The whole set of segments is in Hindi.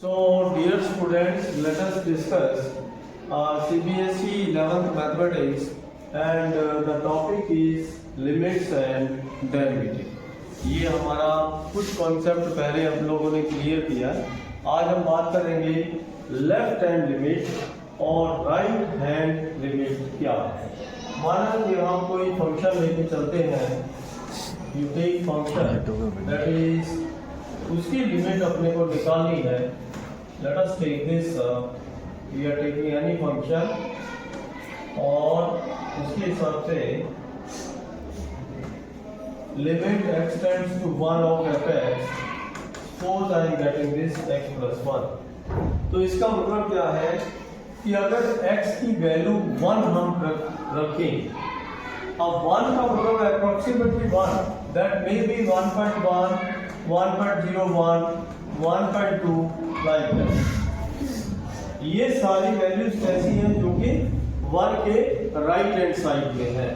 So, dear students, let us discuss CBSE 11th Mathematics and the topic is limits and derivative. ये हमारा कुछ कॉन्सेप्ट पहले हम लोगों ने क्लियर किया। आज हम बात करेंगे लेफ्ट हैंड लिमिट और राइट हैंड लिमिट क्या है। माना कि हम कोई फंक्शन लेके चलते हैं, you take function that is उसकी लिमिट अपने को निकालनी है। Let us take this, we are taking any function और उसके हिसाब से limit x tends to 1 of fx, suppose I am getting this x plus 1। तो इसका मतलब क्या है कि अगर x की वैल्यू 1 हम रखें, अब 1 का मतलब approximately 1, that may be 1.1, 1.01, 1.2 like that। ये सारी वैल्यूज कैसी हैं जो कि 1 के राइट हैंड साइड में है।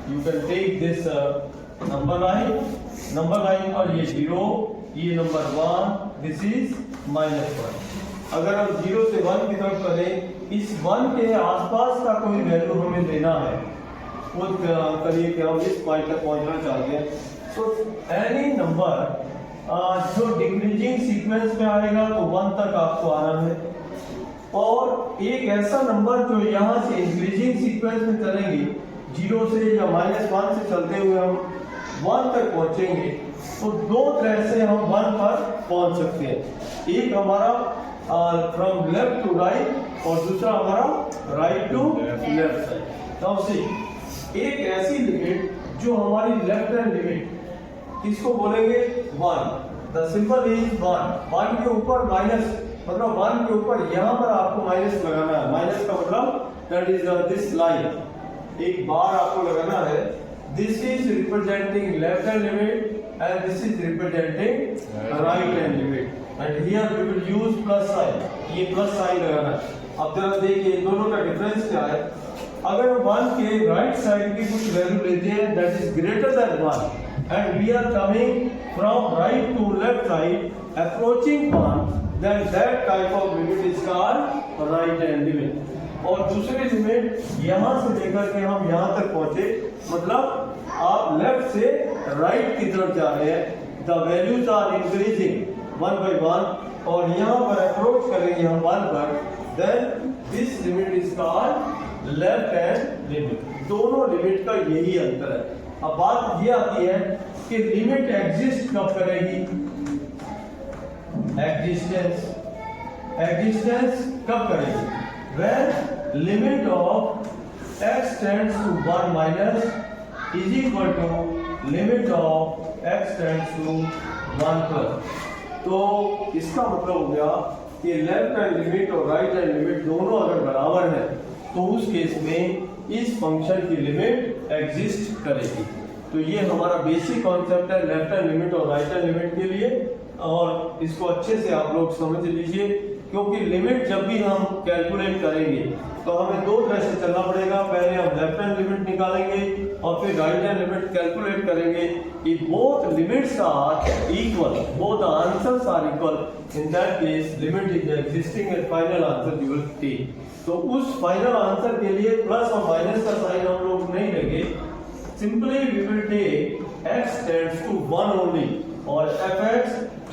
You can take this number line और ये 0, ये नंबर 1, दिस इज -1। अगर हम 0 से 1 की तरफ करें, इस 1 के आसपास का कोई वैल्यू हमें देना है, वो करिए कि हम इस पॉइंट तक पहुंचना चाहते हैं। तो एनी नंबर जो डिक्रीजिंग सीक्वेंस में आएगा तो 1 तक आपको आना है, और एक ऐसा नंबर जो यहाँ से इंक्रीजिंग सीक्वेंस में चलेंगे, 0 से या -1 से चलते हुए हम 1 तक पहुंचेंगे। तो दो तरह से हम 1 पर पहुंच सकते हैं, एक हमारा फ्रॉम लेफ्ट टू राइट और दूसरा हमारा right to left side. Now see, एक ऐसी लिमिट जो हमारी लेफ्ट हैंड लिमिट, इसको बोलेंगे 1। द सिंबल इज 1 के ऊपर माइनस, मतलब 1 के ऊपर यहाँ पर आपको माइनस लगाना है। माइनस का मतलब दैट इज दिस लाइन, एक बार आपको लगाना है। This is representing left hand limit and this is representing right hand limit, and here we will use plus sign. ये प्लस साइन लगाना है। अब जरा देखिए इन दोनों का डिफरेंस क्या है। अगर 1 के राइट साइड की कुछ वैल्यू लेते हैं that is greater than 1, and we are coming from right to left side approaching 1, then that type of limit is called right hand limit। और दूसरी लिमिट यहाँ से लेकर के हम यहाँ तक पहुंचे, मतलब आप लेफ्ट से राइट की तरफ जा रहे हैं, the values are increasing 1 by 1, और यहाँ पर अप्रोच करेंगे हम 1 पर, then this limit is called left hand limit. दोनों लिमिट का यही अंतर है। अब बात ये आती है कि लिमिट एग्जिस्ट कब करेगी। एग्जिस्टेंस कब करेगी? when limit of x tends to 1 minus is equal to limit of x tends to 1 plus. तो इसका मतलब हो गया कि लेफ्ट हैंड लिमिट और राइट हैंड लिमिट दोनों अगर बराबर है तो उस केस में इस फंक्शन की लिमिट एग्जिस्ट करेगी। तो ये हमारा बेसिक कॉन्सेप्ट है लेफ्ट हैंड लिमिट और राइट हैंड लिमिट के लिए, और इसको अच्छे से आप लोग समझ लीजिए, क्योंकि लिमिट जब भी हम कैलकुलेट करेंगे तो हमें दो तरह से चलना पड़ेगा। पहले हम लेफ्ट हैंड लिमिट निकालेंगे और फिर राइट हैंड लिमिट कैलकुलेट करेंगे। If both limits are equal, both the answers are equal, in that case limit is existing and final answer you will take। तो उस फाइनल आंसर के लिए प्लस और माइनस का साइन हम लोग नहीं लेंगे, simply we will take x tends to 1 only, और fx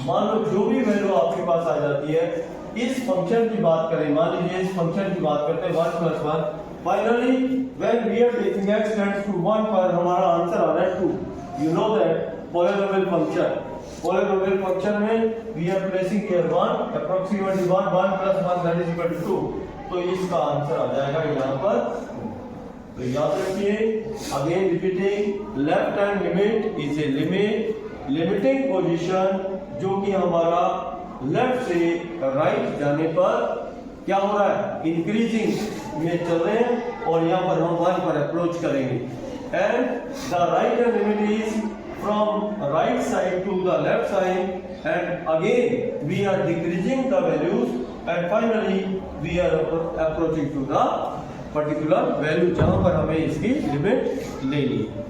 मान लो जो भी वैल्यू आपके पास आ जाती है। इस फंक्शन की बात करें, मान लीजिए इस फंक्शन की बात करते हैं 1 + 1। Finally when we are taking x tends to 1 पर हमारा आंसर आ रहा है 2। You know that polynomial function में we are placing here 1, approximately 1 + 1 that is equal to 2। तो इसका आंसर आ जाएगा यहाँ पर। तो याद रखिए, again repeating, left hand limit is a limiting position जो कि हमारा लेफ्ट से राइट जाने पर क्या हो रहा है, इंक्रीजिंग में चल रहे हैं, और यहाँ पर हम 1 पर अप्रोच करेंगे। And the right hand limit is from right side to the left side, and again we are decreasing the values, and finally we are approaching to the particular value जहां पर हमें इसकी लिमिट लेनी है।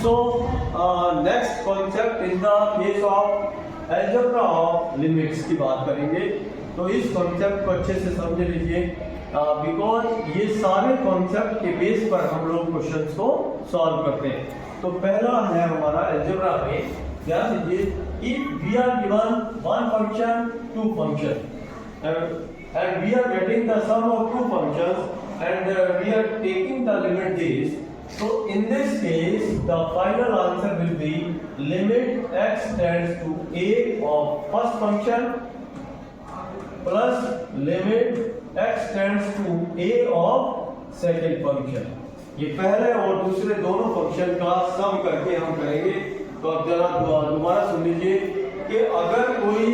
So next concept in the case of algebra of limits की बात करेंगे। तो इस कॉन्सेप्ट को अच्छे से समझ लीजिए, बिकॉज ये सारे कॉन्सेप्ट के बेस पर हम लोग क्वेश्चंस को सॉल्व करते हैं। तो पहला है हमारा अलजेब्रा में, ध्यान दीजिए, if we are given one function two function and we are getting the sum of two functions and we are taking the limit this, so in this case the final answer will be limit x tends to a of first function plus limit x tends to a of second function। ये पहले और दूसरे दोनों फंक्शन का सम करके हम करेंगे। तो अब जरा दोबारा सुन लीजिए कि अगर कोई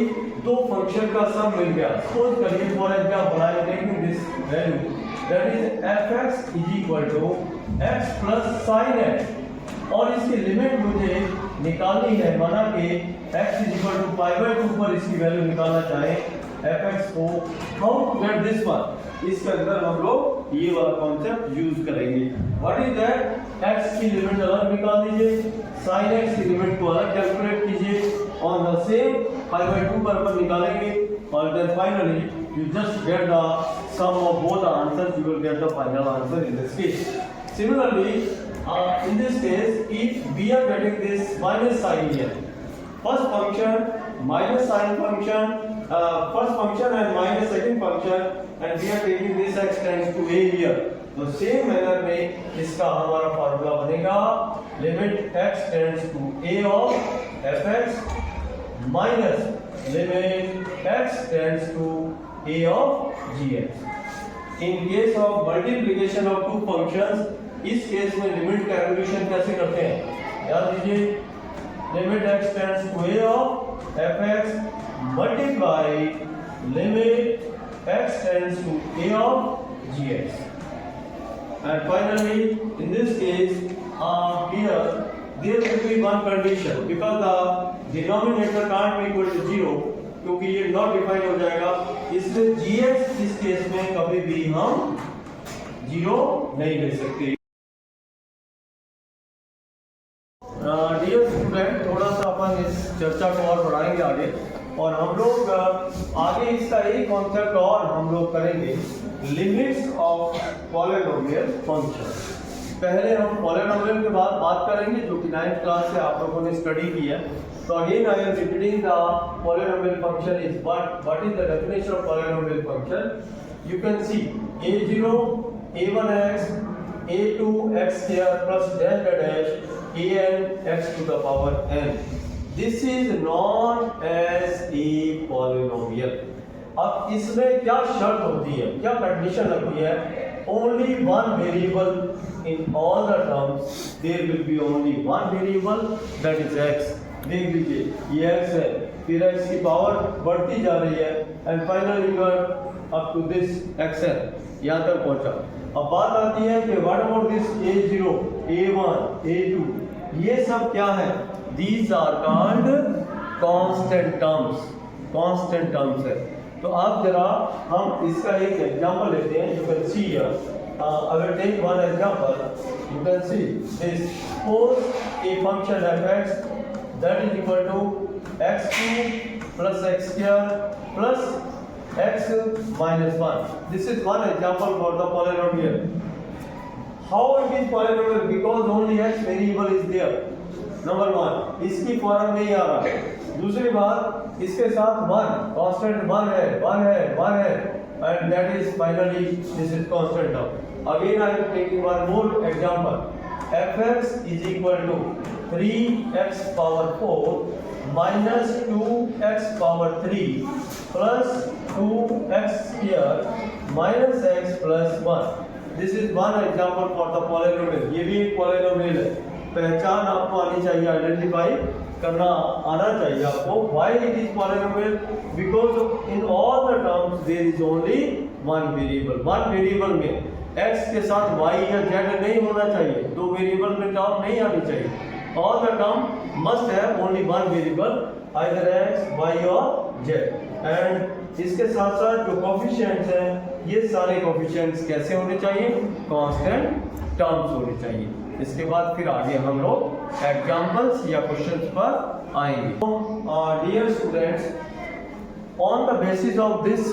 दो फंक्शन का सम मिल गया, सपोज करिए for example I am taking this value that is fx is equal to x plus sin x, और इसकी लिमिट मुझे निकालनी है, माना कि x is equal to pi by 2 पर इसकी वैल्यू निकालना चाहें fx को, how to get this one, इसके अंदर हम लोग ये वाला कॉन्सेप्ट यूज करेंगे। व्हाट इज दैट, x की लिमिट अलग निकाल दीजिए, sin x की लिमिट को अलग कैलकुलेट कीजिए, on the same pi by 2 पर निकालेंगे, और then finally you just get the sum of both the answers, you will get the final answer in this case. Similarly in this case, if we are getting this minus sign here, first function minus sign function, first function and minus second function, and we are taking this x tends to a here, तो सेम मैनर में इसका हमारा फार्मूला बनेगा limit x tends to a of fx minus limit x tends to a of gx। In case of multiplication of two functions, इस केस में लिमिट कैलकुलेशन कैसे करते हैं, याद दीजिए, limit x tends to a of fx multiply limit x tends to a of gx, and finally in this case here there will be one condition, because the denominator can't be equal to 0, क्योंकि ये नॉट डिफाइन हो जाएगा, इसलिए gx इस केस में कभी भी हम 0 नहीं ले सकते। डियर स्टूडेंट, थोड़ा सा अपन इस चर्चा को और बढ़ाएंगे आगे, और हम लोग आगे इसका एक कॉन्सेप्ट और हम लोग करेंगे, लिमिट्स ऑफ पॉलिनोमियल फंक्शन। पहले हम पॉलिनोमियल के बाद बात करेंगे, जो कि 9th क्लास से आप लोगों ने स्टडी की है। तो again I am repeating the polynomial function is what is the definition of polynomial function. You can see a0 a1x a2x square plus delta dash an x to the power n, this is known as a polynomial। अब इसमें क्या शर्त होती है, क्या कंडीशन लगती है, only one variable in all the terms, there will be only one variable that is x। देख लीजिए ये x है, फिर x की पावर बढ़ती जा रही है, and finally you are up to this xn, यहाँ तक पहुंचा। अब बात आती है कि what about this a0 a1 a2, ये सब क्या है, These are called constant terms, constant terms है। तो आप जरा हम इसका एक एग्जांपल लेते हैं। You can see here, I will take one example. You can see this, suppose a function fx that is equal to x2 plus x square plus x minus 1. This is one example for the polynomial. How it is polynomial? Because only x variable is there. Number 1, इसकी फॉर्म में ही आ रहा है। दूसरी बात, इसके साथ 1 कांस्टेंट 1 है, and that is finally this is constant term. Again I am taking one more example, fx is equal to 3x power 4 minus 2x power 3 plus 2x square minus x plus 1। This is one example for the polynomial. ये भी एक पॉलिनोमियल है। पहचान आपको आनी चाहिए, आइडेंटिफाई करना आना चाहिए आपको। Why it is polynomial? Because in all the terms there is only one variable. One variable में x के साथ y या z नहीं होना चाहिए, दो वेरिएबल में टर्म नहीं आनी चाहिए। All the term must have only one variable, either x, y और z। एंड इसके साथ साथ जो कोएफिशिएंट्स हैं, ये सारे कोएफिशिएंट्स कैसे होने चाहिए, कांस्टेंट टर्म्स होने चाहिए। इसके बाद फिर आगे हम लोग एग्जाम्पल्स या क्वेश्चंस पर आएंगे। Dear students, on the basis of this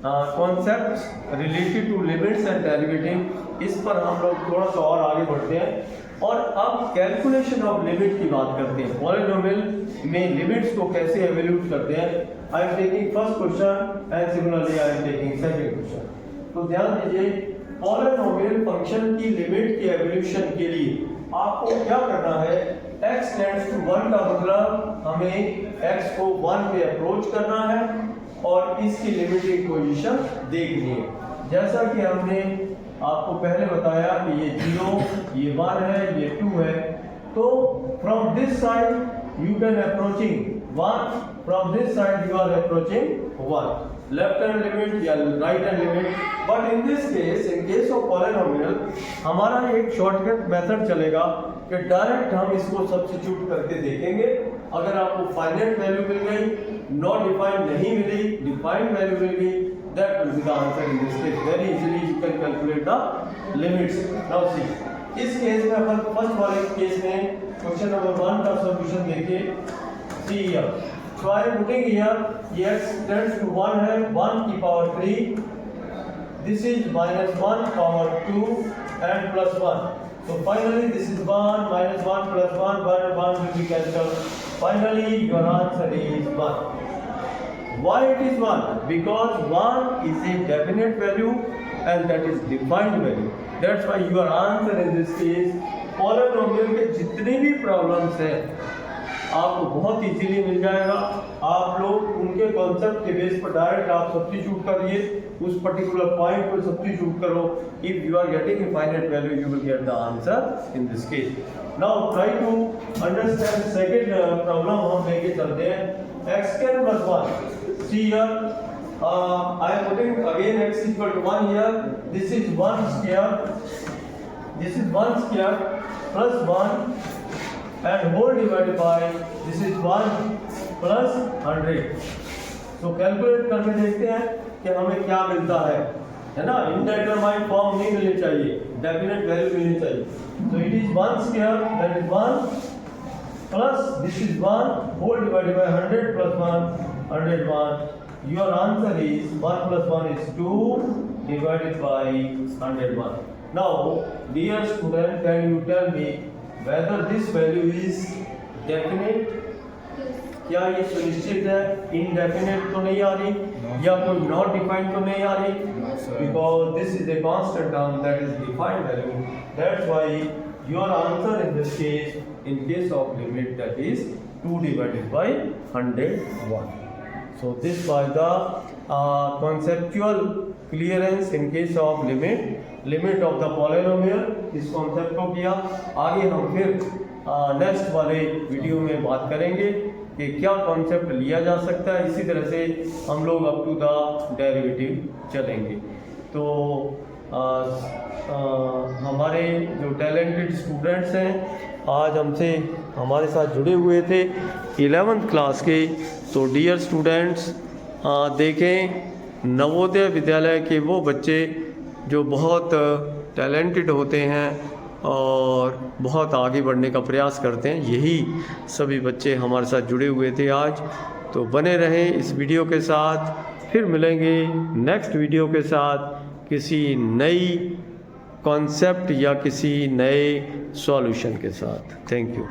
concept related to limits and derivative, इस पर हम लोग थोड़ा सा और आगे बढ़ते हैं और अब कैलकुलेशन ऑफ लिमिट की बात करते हैं। पॉलिनोमियल में लिमिट्स को कैसे एवेल्यूट करते हैं। आई am taking first question and similarly I am taking second question. तो ध्यान दीजिए, पॉलिनोमियल फंक्शन की लिमिट के एवोल्यूशन के लिए आपको क्या करना है, x टेंड्स टू 1 का मतलब हमें x को 1 पे अप्रोच करना है और इसकी लिमिटिंग पोजीशन देखनी है। जैसा कि हमने आपको पहले बताया कि ये 0, ये 1 है, ये 2 है, तो from this side you can approaching 1, from this side you are approaching 1, left hand limit या right hand limit. But in this case, in case of polynomial, हमारा एक शॉर्टकट मेथड चलेगा कि डायरेक्ट हम इसको सब्स्टिट्यूट करके देखेंगे। अगर आपको फाइनाइट वैल्यू मिल गई, नॉट डिफाइंड नहीं मिली, डिफाइंड वैल्यू मिल गई, that will be the answer in this case. Very easily you can calculate the limits. Now see, इस केस में अपन फर्स्ट वाले केस में क्वेश्चन नंबर 1 का सॉल्यूशन देखिए। see here, so I am putting here x tends to 1 है, 1 की power 3, this is minus 1 power 2 and plus 1. So finally this is 1 minus 1 plus 1, 1 and 1 will be cancelled. Finally your answer is 1. Why it is 1? Because 1 is a definite value and that is defined value. That's why your answer in this case, polynomial के जितने भी प्रॉब्लम्स हैं आपको बहुत इजीली मिल जाएगा। आप लोग उनके कॉन्सेप्ट के बेस पर डायरेक्ट आप सब्स्टिट्यूट करिए, उस पर्टिकुलर पॉइंट पर सब्स्टिट्यूट करो। If you are getting a finite value you will get the answer in this case. Now try to understand second problem हम लेके चलते हैं। x square plus 1. See here, I am putting again x equal to 1 here. This is 1 square. This is 1 square plus 1 and whole divided by this is 1 plus 100. So calculate करके देखते हैं कि हमें क्या मिलता है ना। इनडेटरमाइंड फॉर्म नहीं मिलनी चाहिए, डेफिनेट वैल्यू मिलनी चाहिए। So it is 1 square, that is 1 plus this is 1 whole divided by 100 plus 1, 101. Your answer is 1 plus 1 is 2 divided by 101. Now, dear student, can you tell me whether this value is definite? क्या ये सुनिश्चित है? इनडेफिनेट तो नहीं आ रही या कोई नॉट डिफाइंड तो नहीं आ रही? Because this is a constant term, that is defined value. That's why your answer in this case, in case of limit, that is 2 divided by 101. So this was the conceptual clearance in case of limit of the polynomial. इस concept को किया। आगे हम फिर नेक्स्ट वाले वीडियो में बात करेंगे कि क्या कॉन्सेप्ट लिया जा सकता है। इसी तरह से हम लोग अप टू द डेरिवेटिव चलेंगे। तो हमारे जो टैलेंटेड स्टूडेंट्स हैं आज हमसे हमारे साथ जुड़े हुए थे 11th क्लास के। तो डियर स्टूडेंट्स, देखें नवोदय विद्यालय के वो बच्चे जो बहुत टैलेंटेड होते हैं और बहुत आगे बढ़ने का प्रयास करते हैं, यही सभी बच्चे हमारे साथ जुड़े हुए थे आज। तो बने रहें इस वीडियो के साथ, फिर मिलेंगे नेक्स्ट वीडियो के साथ किसी नई कॉन्सेप्ट या किसी नए सॉल्यूशन के साथ। Thank you.